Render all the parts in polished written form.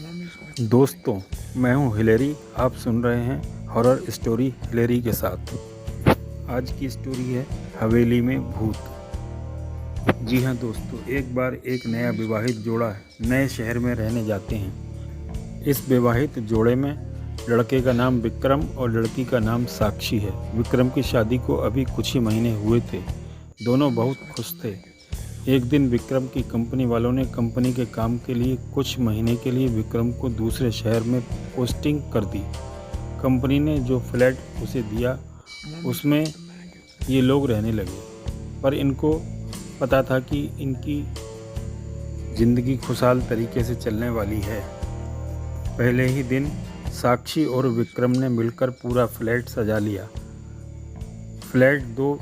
दोस्तों, मैं हूं हिलेरी। आप सुन रहे हैं हॉरर स्टोरी हिलेरी के साथ। आज की स्टोरी है हवेली में भूत। जी हाँ दोस्तों, एक बार एक नया विवाहित जोड़ा नए शहर में रहने जाते हैं। इस विवाहित जोड़े में लड़के का नाम विक्रम और लड़की का नाम साक्षी है। विक्रम की शादी को अभी कुछ ही महीने हुए थे। दोनों बहुत खुश थे। एक दिन विक्रम की कंपनी वालों ने कंपनी के काम के लिए कुछ महीने के लिए विक्रम को दूसरे शहर में पोस्टिंग कर दी। कंपनी ने जो फ्लैट उसे दिया उसमें ये लोग रहने लगे, पर इनको पता था कि इनकी ज़िंदगी खुशहाल तरीके से चलने वाली है। पहले ही दिन साक्षी और विक्रम ने मिलकर पूरा फ्लैट सजा लिया। फ्लैट 2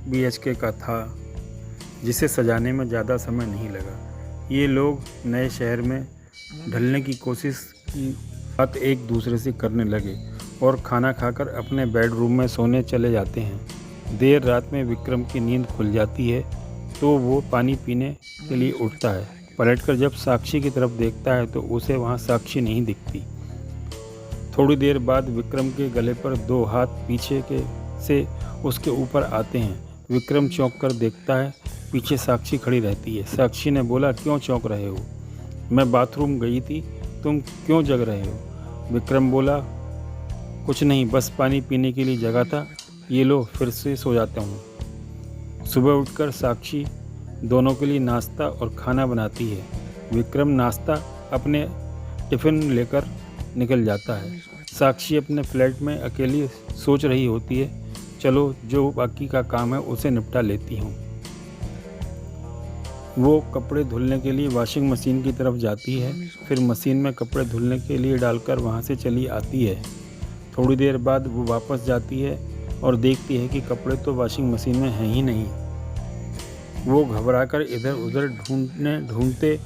BHK का था, जिसे सजाने में ज़्यादा समय नहीं लगा। ये लोग नए शहर में ढलने की कोशिश की बात एक दूसरे से करने लगे और खाना खाकर अपने बेडरूम में सोने चले जाते हैं। देर रात में विक्रम की नींद खुल जाती है तो वो पानी पीने के लिए उठता है। पलटकर जब साक्षी की तरफ देखता है तो उसे वहाँ साक्षी नहीं दिखती। थोड़ी देर बाद विक्रम के गले पर 2 हाथ पीछे से उसके ऊपर आते हैं। विक्रम चौंक कर देखता है, पीछे साक्षी खड़ी रहती है। साक्षी ने बोला, क्यों चौंक रहे हो? मैं बाथरूम गई थी, तुम क्यों जग रहे हो? विक्रम बोला, कुछ नहीं, बस पानी पीने के लिए जगा था। ये लो, फिर से सो जाता हूँ। सुबह उठकर साक्षी दोनों के लिए नाश्ता और खाना बनाती है। विक्रम नाश्ता अपने टिफ़िन लेकर निकल जाता है। साक्षी अपने फ्लैट में अकेली सोच रही होती है, चलो जो बाकी का काम है उसे निपटा लेती हूँ। वो कपड़े धुलने के लिए वॉशिंग मशीन की तरफ जाती है, फिर मशीन में कपड़े धुलने के लिए डालकर वहाँ से चली आती है। थोड़ी देर बाद वो वापस जाती है और देखती है कि कपड़े तो वॉशिंग मशीन में हैं ही नहीं। वो घबराकर इधर उधर ढूंढते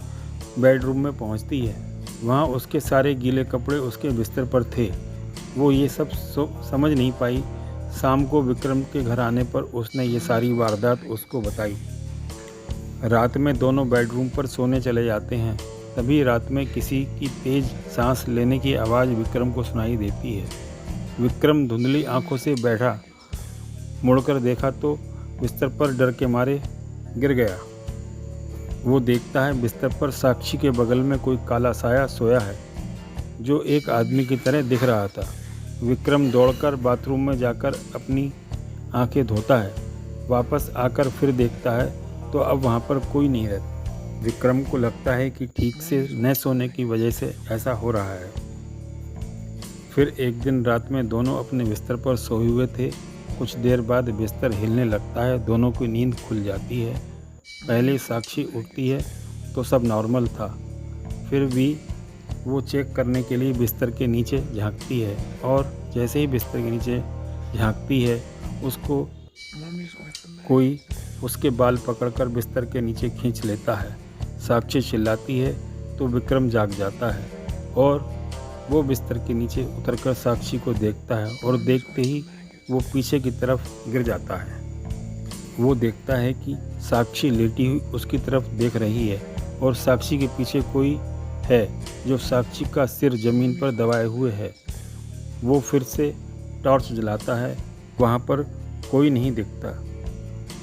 बेडरूम में पहुँचती है। वहाँ उसके सारे गीले कपड़े उसके बिस्तर पर थे। वो ये सब समझ नहीं पाई। शाम को विक्रम के घर आने पर उसने ये सारी वारदात उसको बताई। रात में दोनों बेडरूम पर सोने चले जाते हैं। तभी रात में किसी की तेज सांस लेने की आवाज़ विक्रम को सुनाई देती है। विक्रम धुंधली आंखों से बैठा, मुड़कर देखा तो बिस्तर पर डर के मारे गिर गया। वो देखता है बिस्तर पर साक्षी के बगल में कोई काला साया सोया है, जो एक आदमी की तरह दिख रहा था। विक्रम दौड़कर बाथरूम में जाकर अपनी आंखें धोता है। वापस आकर फिर देखता है तो अब वहाँ पर कोई नहीं रहता। विक्रम को लगता है कि ठीक से न सोने की वजह से ऐसा हो रहा है। फिर एक दिन रात में दोनों अपने बिस्तर पर सोए हुए थे। कुछ देर बाद बिस्तर हिलने लगता है, दोनों की नींद खुल जाती है। पहले साक्षी उठती है तो सब नॉर्मल था, फिर भी वो चेक करने के लिए बिस्तर के नीचे झांकती है और जैसे ही बिस्तर के नीचे झांकती है उसको कोई उसके बाल पकड़कर बिस्तर के नीचे खींच लेता है। साक्षी चिल्लाती है तो विक्रम जाग जाता है और वो बिस्तर के नीचे उतरकर साक्षी को देखता है और देखते ही वो पीछे की तरफ गिर जाता है। वो देखता है कि साक्षी लेटी हुई उसकी तरफ देख रही है और साक्षी के पीछे कोई है जो साक्षी का सिर ज़मीन पर दबाए हुए है। वो फिर से टॉर्च जलाता है, वहाँ पर कोई नहीं दिखता।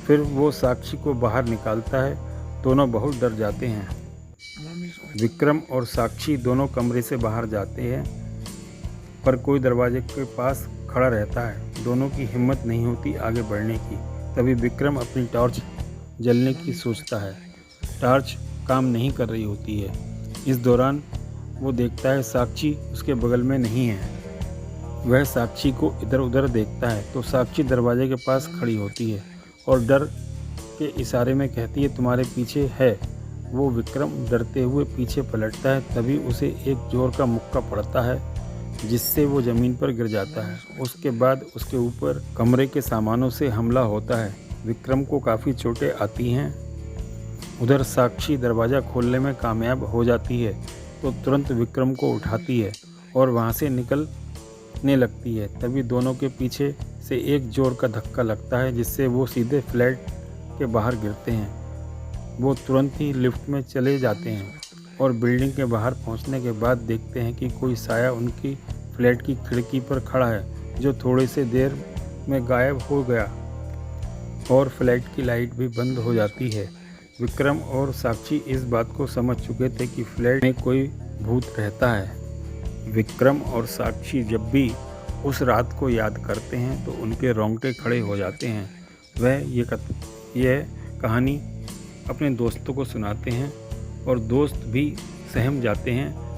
फिर वो साक्षी को बाहर निकालता है। दोनों बहुत डर जाते हैं। विक्रम और साक्षी दोनों कमरे से बाहर जाते हैं, पर कोई दरवाजे के पास खड़ा रहता है। दोनों की हिम्मत नहीं होती आगे बढ़ने की। तभी विक्रम अपनी टॉर्च जलने की सोचता है। टॉर्च काम नहीं कर रही होती है। इस दौरान वो देखता है साक्षी उसके बगल में नहीं है। वह साक्षी को इधर उधर देखता है तो साक्षी दरवाजे के पास खड़ी होती है और डर के इशारे में कहती है, तुम्हारे पीछे है। वो विक्रम डरते हुए पीछे पलटता है। तभी उसे एक जोर का मुक्का पड़ता है जिससे वो ज़मीन पर गिर जाता है। उसके बाद उसके ऊपर कमरे के सामानों से हमला होता है। विक्रम को काफ़ी चोटें आती हैं। उधर साक्षी दरवाज़ा खोलने में कामयाब हो जाती है तो तुरंत विक्रम को उठाती है और वहाँ से निकलने लगती है। तभी दोनों के पीछे से एक जोर का धक्का लगता है जिससे वो सीधे फ्लैट के बाहर गिरते हैं। वो तुरंत ही लिफ्ट में चले जाते हैं और बिल्डिंग के बाहर पहुंचने के बाद देखते हैं कि कोई साया उनकी फ्लैट की खिड़की पर खड़ा है, जो थोड़ी सी देर में गायब हो गया और फ्लैट की लाइट भी बंद हो जाती है। विक्रम और साक्षी इस बात को समझ चुके थे कि फ्लैट में कोई भूत रहता है। विक्रम और साक्षी जब भी उस रात को याद करते हैं तो उनके रोंगटे खड़े हो जाते हैं। वह यह कहानी अपने दोस्तों को सुनाते हैं और दोस्त भी सहम जाते हैं